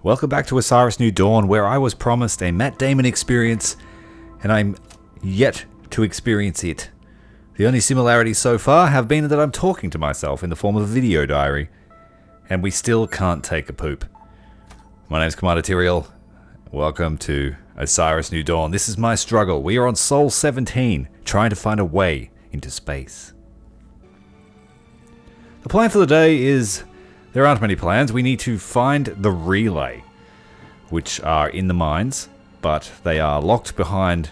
Welcome back to Osiris New Dawn, where I was promised a Matt Damon experience, and I'm yet to experience it. The only similarities so far have been that I'm talking to myself in the form of a video diary, and we still can't take a poop. My name's Cmdr Tyrael. Welcome to Osiris New Dawn. This is my struggle. We are on Sol 17, trying to find a way into space. The plan for the day is... there aren't many plans. We need to find the relay, which are in the mines, but they are locked behind,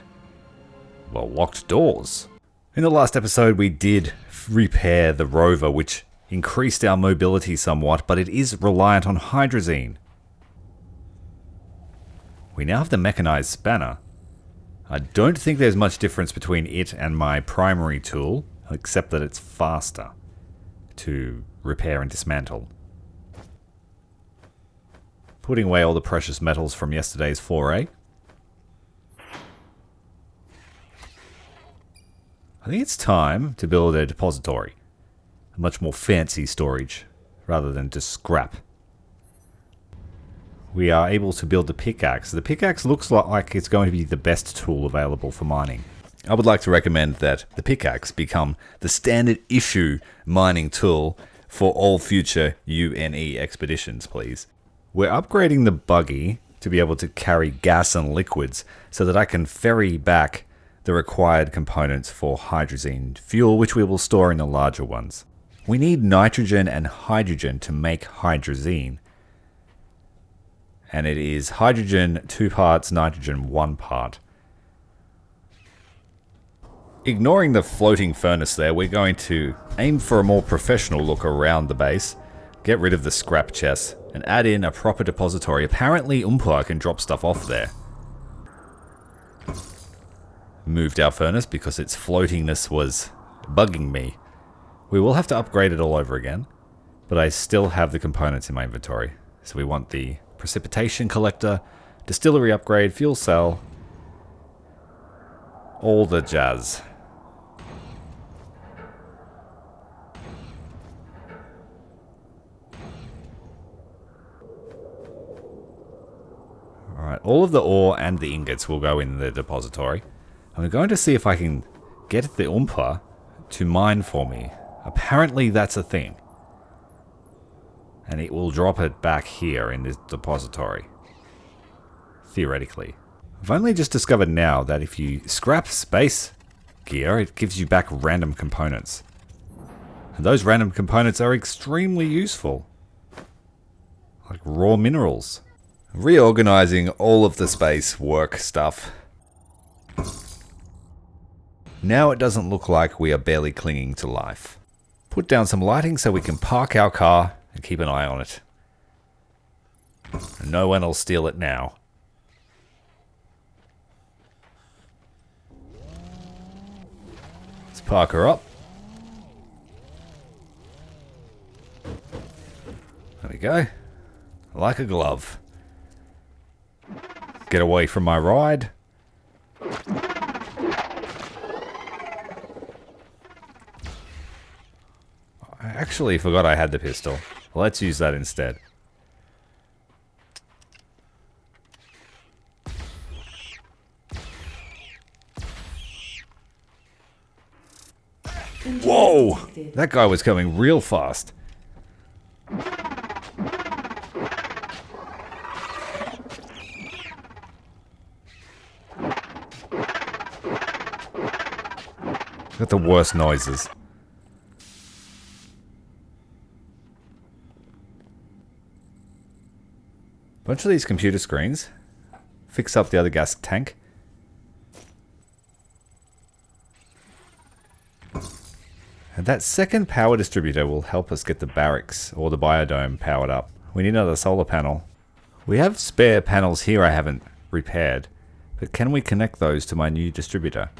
well, locked doors. In the last episode, we did repair the rover, which increased our mobility somewhat, but it is reliant on hydrazine. We now have the mechanized spanner. I don't think there's much difference between it and my primary tool, except that it's faster to repair and dismantle. Putting away all the precious metals from yesterday's foray. I think it's time to build a depository. A much more fancy storage, rather than just scrap. We are able to build the pickaxe. The pickaxe looks like it's going to be the best tool available for mining. I would like to recommend that the pickaxe become the standard issue mining tool for all future UNE expeditions, please. We're upgrading the buggy to be able to carry gas and liquids so that I can ferry back the required components for hydrazine fuel, which we will store in the larger ones. We need nitrogen and hydrogen to make hydrazine. And it is hydrogen 2 parts, nitrogen 1 part. Ignoring the floating furnace there, we're going to aim for a more professional look around the base, get rid of the scrap chests, and add in a proper depository. Apparently Oompa can drop stuff off there. Moved our furnace because its floatingness was bugging me. We will have to upgrade it all over again, but I still have the components in my inventory. So we want the precipitation collector, distillery upgrade, fuel cell, all the jazz. Alright, all of the ore and the ingots will go in the depository. I'm going to see if I can get the Oompa to mine for me. Apparently that's a thing. And it will drop it back here in this depository. Theoretically. I've only just discovered now that if you scrap space gear, it gives you back random components. And those random components are extremely useful. Like raw minerals. Reorganizing all of the space work stuff. Now it doesn't look like we are barely clinging to life. Put down some lighting so we can park our car and keep an eye on it. No one will steal it now. Let's park her up. There we go. Like a glove. Get away from my ride. I actually forgot I had the pistol. Let's use that instead. Whoa! That guy was coming real fast. Got the worst noises. Bunch of these computer screens. Fix up the other gas tank. And that second power distributor will help us get the barracks or the biodome powered up. We need another solar panel. We have spare panels here I haven't repaired, but can we connect those to my new distributor?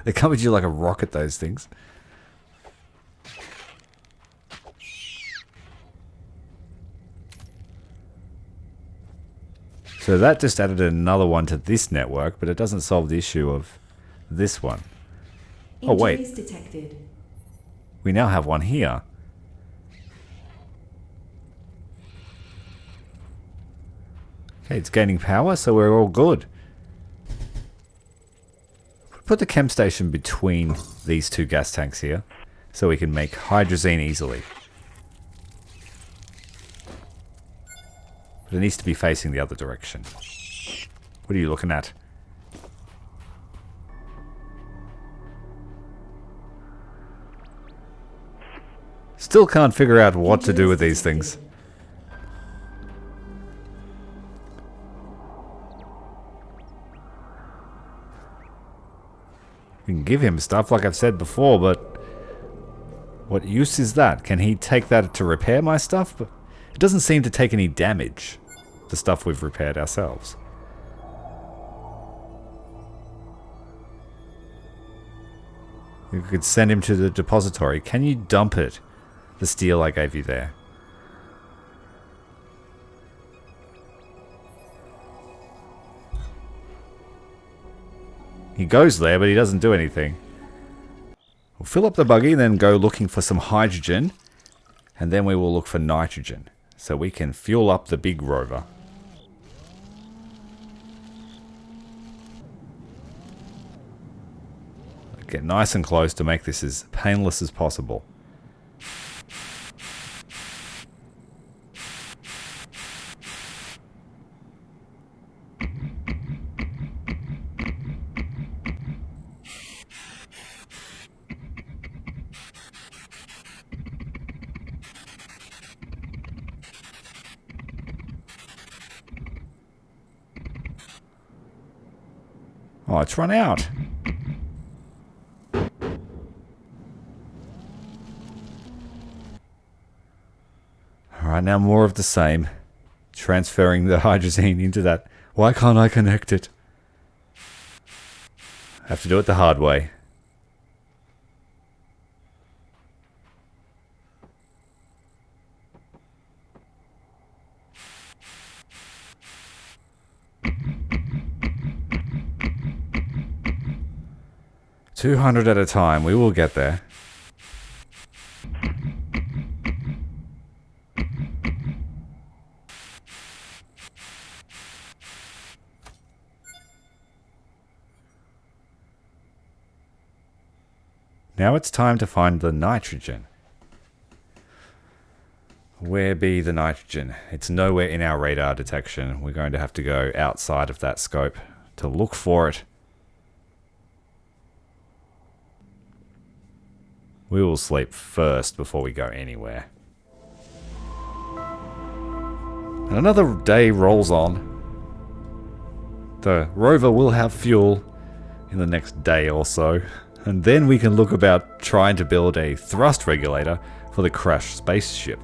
They come at you like a rocket, those things. So that just added another one to this network, but it doesn't solve the issue of this one. Oh wait, Injuries detected. we now have one here. Okay, it's gaining power, so we're all good. Put the chem station between these two gas tanks here, so we can make hydrazine easily. But it needs to be facing the other direction. What are you looking at? Still can't figure out what to do with these things. We can give him stuff like I've said before, but what use is that? Can he take that to repair my stuff? But it doesn't seem to take any damage, the stuff we've repaired ourselves. You could send him to the depository. Can you dump it? The steel I gave you there. He goes there, but he doesn't do anything. We'll fill up the buggy and then go looking for some hydrogen. And then we will look for nitrogen. So we can fuel up the big rover. Get nice and close to make this as painless as possible. Oh, it's run out. Alright, now more of the same. Transferring the hydrazine into that. Why can't I connect it? I have to do it the hard way. $200 at a time. We will get there. Now it's time to find the nitrogen. Where be the nitrogen? It's nowhere in our radar detection. We're going to have to go outside of that scope to look for it. We will sleep first before we go anywhere. And another day rolls on. The rover will have fuel in the next day or so. And then we can look about trying to build a thrust regulator for the crashed spaceship.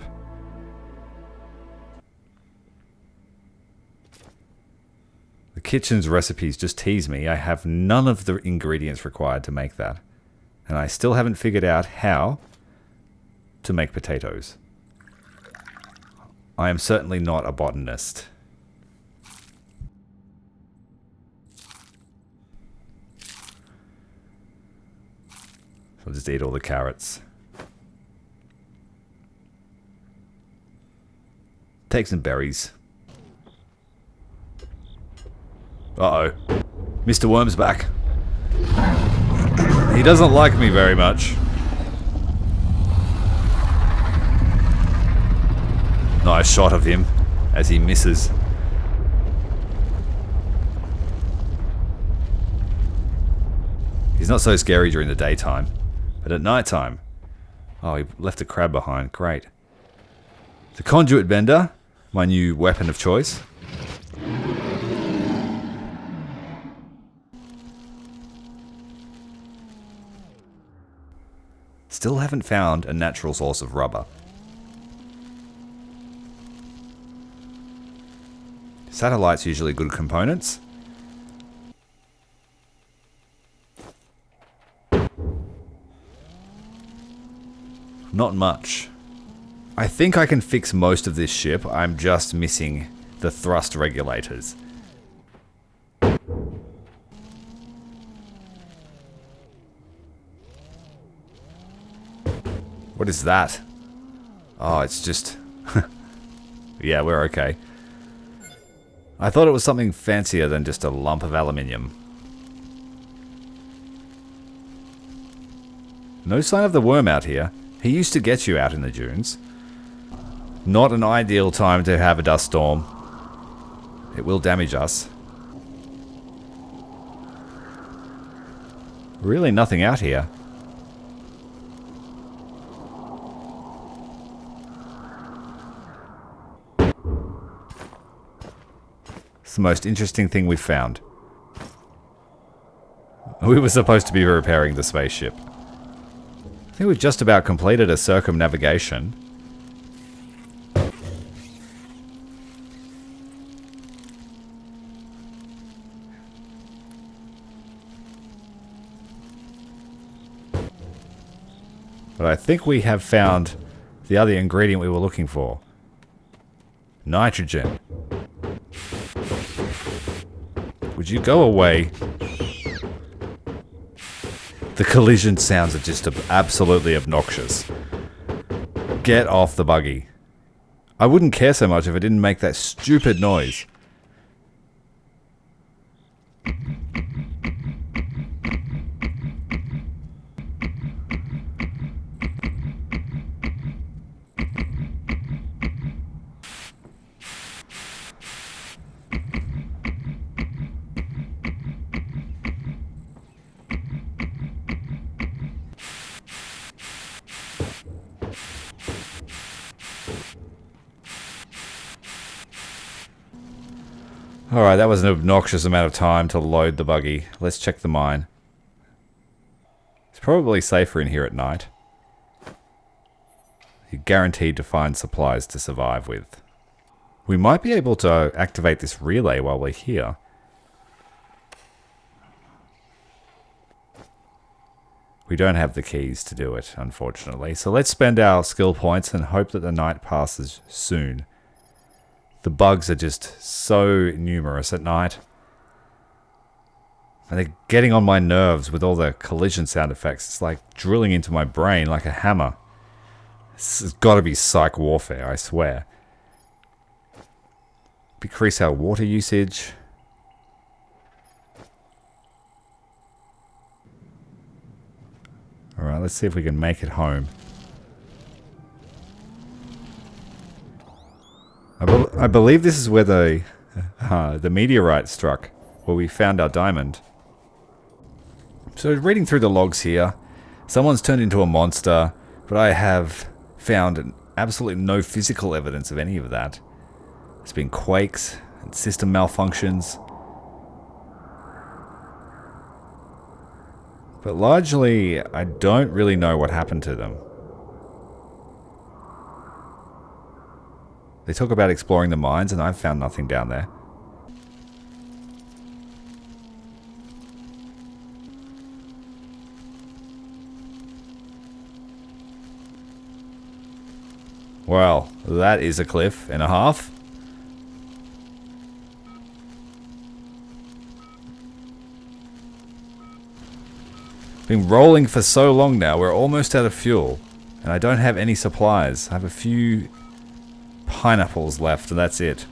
The kitchen's recipes just tease me. I have none of the ingredients required to make that. And I still haven't figured out how to make potatoes. I am certainly not a botanist. So I'll just eat all the carrots. Take some berries. Uh-oh. Mr. Worm's back. He doesn't like me very much. Nice shot of him as he misses. He's not so scary during the daytime, but at nighttime... Oh, he left a crab behind. Great. The conduit bender, my new weapon of choice. Still haven't found a natural source of rubber. Satellite's usually good components. Not much. I think I can fix most of this ship. I'm just missing the thrust regulators. What is that? Oh, it's just... Yeah, we're okay. I thought it was something fancier than just a lump of aluminium. No sign of the worm out here. He used to get you out in the dunes. Not an ideal time to have a dust storm. It will damage us. Really nothing out here. It's the most interesting thing we've found. We were supposed to be repairing the spaceship. I think we've just about completed a circumnavigation. But I think we have found the other ingredient we were looking for. Nitrogen. Would you go away? The collision sounds are just absolutely obnoxious. Get off the buggy. I wouldn't care so much if it didn't make that stupid noise. Alright, that was an obnoxious amount of time to load the buggy. Let's check the mine. It's probably safer in here at night. You're guaranteed to find supplies to survive with. We might be able to activate this relay while we're here. We don't have the keys to do it, unfortunately. So let's spend our skill points and hope that the night passes soon. The bugs are just so numerous at night. And they're getting on my nerves with all the collision sound effects. It's like drilling into my brain like a hammer. This has got to be psych warfare, I swear. Decrease our water usage. Alright, let's see if we can make it home. I believe this is where the meteorite struck, where we found our diamond. So reading through the logs here, someone's turned into a monster, but I have found absolutely no physical evidence of any of that. There's been quakes and system malfunctions. But largely, I don't really know what happened to them. They talk about exploring the mines, and I've found nothing down there. Well, that is a cliff and a half. Been rolling for so long now, we're almost out of fuel. And I don't have any supplies. I have a few pineapples left, and that's it.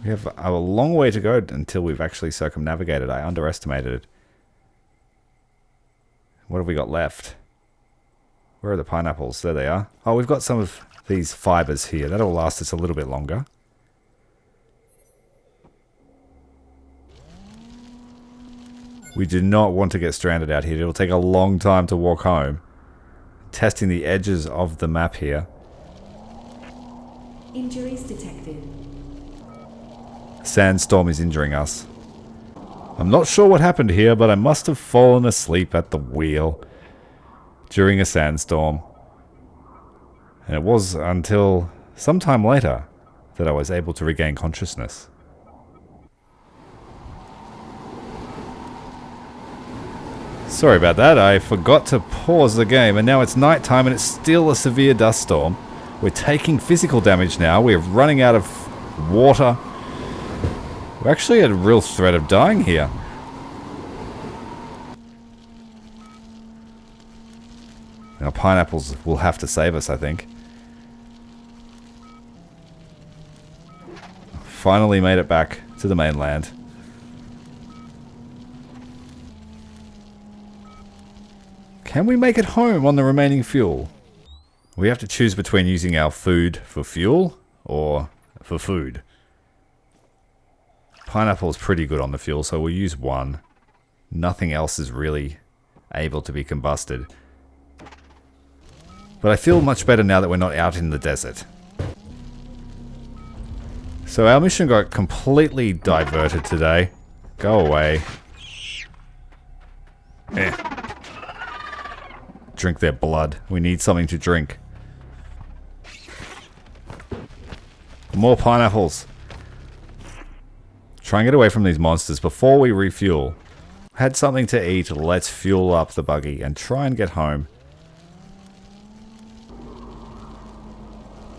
We have a long way to go until we've actually circumnavigated. I underestimated it. What have we got left? Where are the pineapples? There they are. Oh, we've got some of these fibers here. That'll last us a little bit longer. We do not want to get stranded out here. It'll take a long time to walk home. Testing the edges of the map here. Injuries detected. Sandstorm is injuring us. I'm not sure what happened here, but I must have fallen asleep at the wheel during a sandstorm. And it was until sometime later that I was able to regain consciousness. Sorry about that, I forgot to pause the game, and now it's nighttime and it's still a severe dust storm. We're taking physical damage now, we're running out of water. We're actually at a real threat of dying here. Now pineapples will have to save us, I think. Finally made it back to the mainland. Can we make it home on the remaining fuel? We have to choose between using our food for fuel or for food. Pineapple is pretty good on the fuel, so we'll use one. Nothing else is really able to be combusted. But I feel much better now that we're not out in the desert. So our mission got completely diverted today. Go away. Drink their blood. We need something to drink. More pineapples. Try and get away from these monsters before we refuel. Had something to eat. Let's fuel up the buggy and try and get home.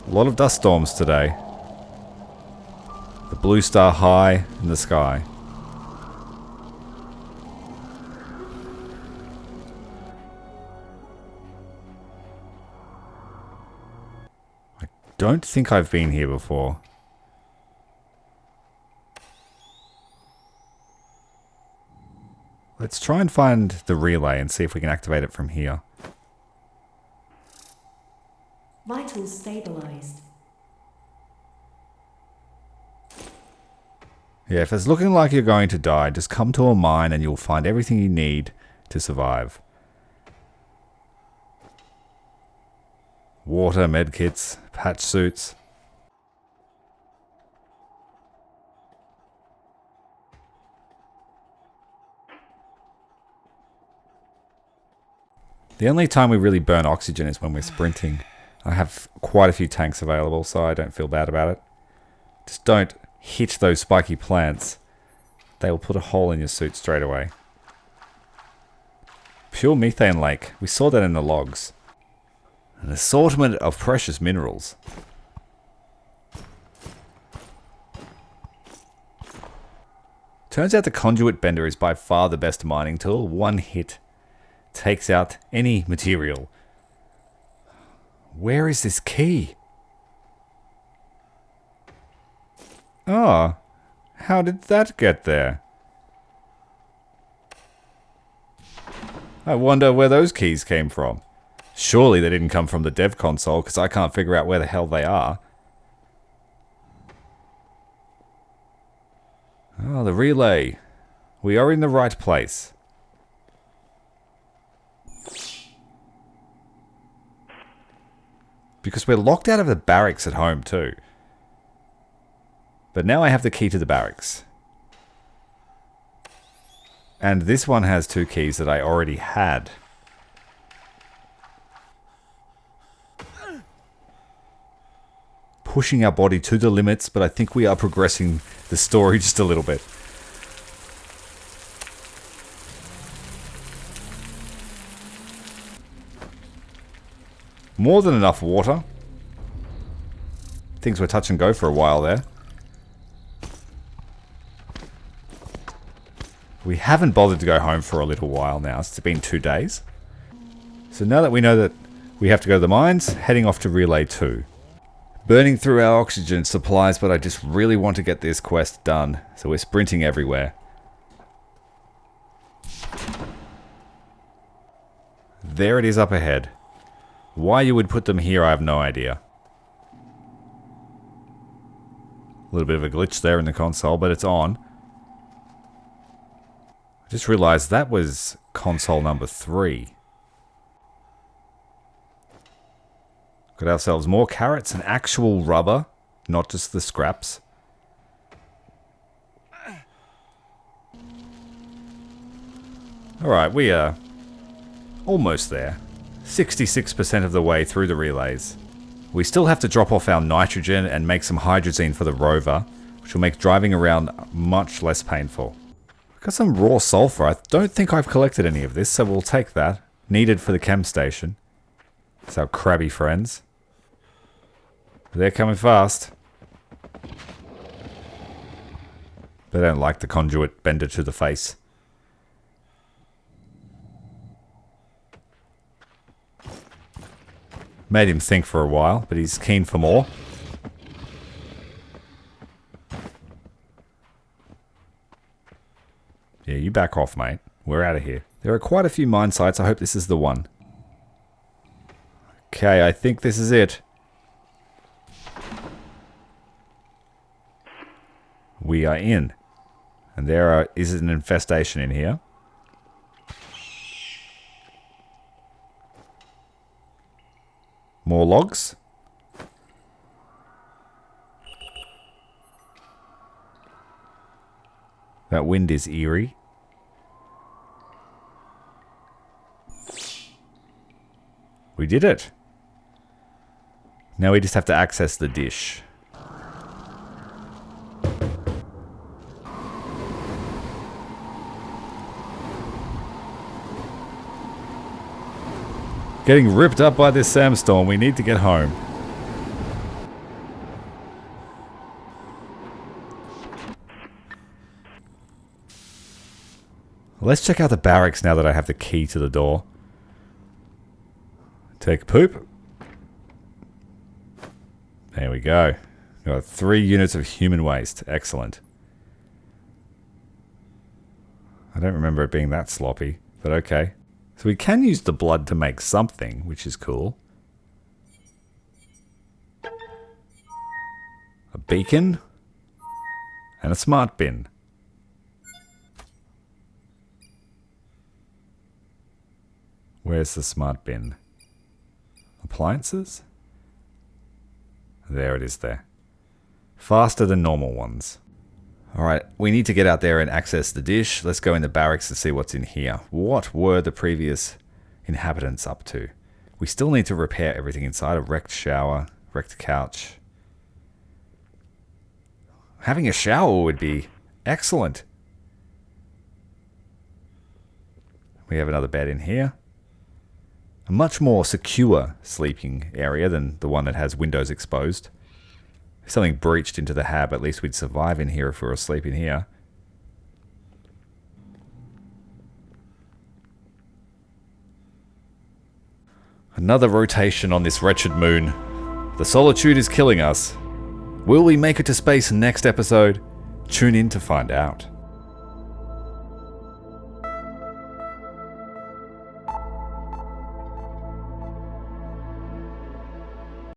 A lot of dust storms today. The blue star high in the sky. I don't think I've been here before. Let's try and find the relay and see if we can activate it from here. Vitals stabilized. Yeah, if it's looking like you're going to die, just come to a mine and you'll find everything you need to survive. Water, medkits, patch suits. The only time we really burn oxygen is when we're sprinting. I have quite a few tanks available, so I don't feel bad about it. Just don't hit those spiky plants. They will put a hole in your suit straight away. Pure methane lake. We saw that in the logs. An assortment of precious minerals. Turns out the conduit bender is by far the best mining tool. One hit takes out any material. Where is this key? Oh, how did that get there? I wonder where those keys came from. Surely they didn't come from the dev console, because I can't figure out where the hell they are. Oh, the relay. We are in the right place. Because we're locked out of the barracks at home too. But now I have the key to the barracks. And this one has two keys that I already had. Pushing our body to the limits, but I think we are progressing the story just a little bit. More than enough water. Things were touch and go for a while there. We haven't bothered to go home for a little while now. It's been 2 days. So now that we know that we have to go to the mines, heading off to Relay 2. Burning through our oxygen supplies, but I just really want to get this quest done. So we're sprinting everywhere. There it is up ahead. Why you would put them here, I have no idea. A little bit of a glitch there in the console, but it's on. I just realized that was console number 3. Got ourselves more carrots and actual rubber, not just the scraps. Alright, we are almost there. 66% of the way through the relays. We still have to drop off our nitrogen and make some hydrazine for the rover, which will make driving around much less painful. Got some raw sulfur. I don't think I've collected any of this, so we'll take that. Needed for the chem station. It's our crabby friends. They're coming fast. They don't like the conduit bender to the face. Made him think for a while, but he's keen for more. Yeah, you back off, mate. We're out of here. There are quite a few mine sites. I hope this is the one. Okay, I think this is it. We are in. And there is an infestation in here. More logs. That wind is eerie. We did it. Now we just have to access the dish. Getting ripped up by this sandstorm. We need to get home. Let's check out the barracks now that I have the key to the door. Take a poop. There we go. Got 3 units of human waste. Excellent. I don't remember it being that sloppy, but okay. So we can use the blood to make something, which is cool. A beacon. And a smart bin. Where's the smart bin? Appliances? There it is there. Faster than normal ones. Alright, we need to get out there and access the dish. Let's go in the barracks to see what's in here. What were the previous inhabitants up to? We still need to repair everything inside. A wrecked shower, wrecked couch. Having a shower would be excellent. We have another bed in here. A much more secure sleeping area than the one that has windows exposed. If something breached into the hab, at least we'd survive in here if we were asleep in here. Another rotation on this wretched moon. The solitude is killing us. Will we make it to space next episode? Tune in to find out.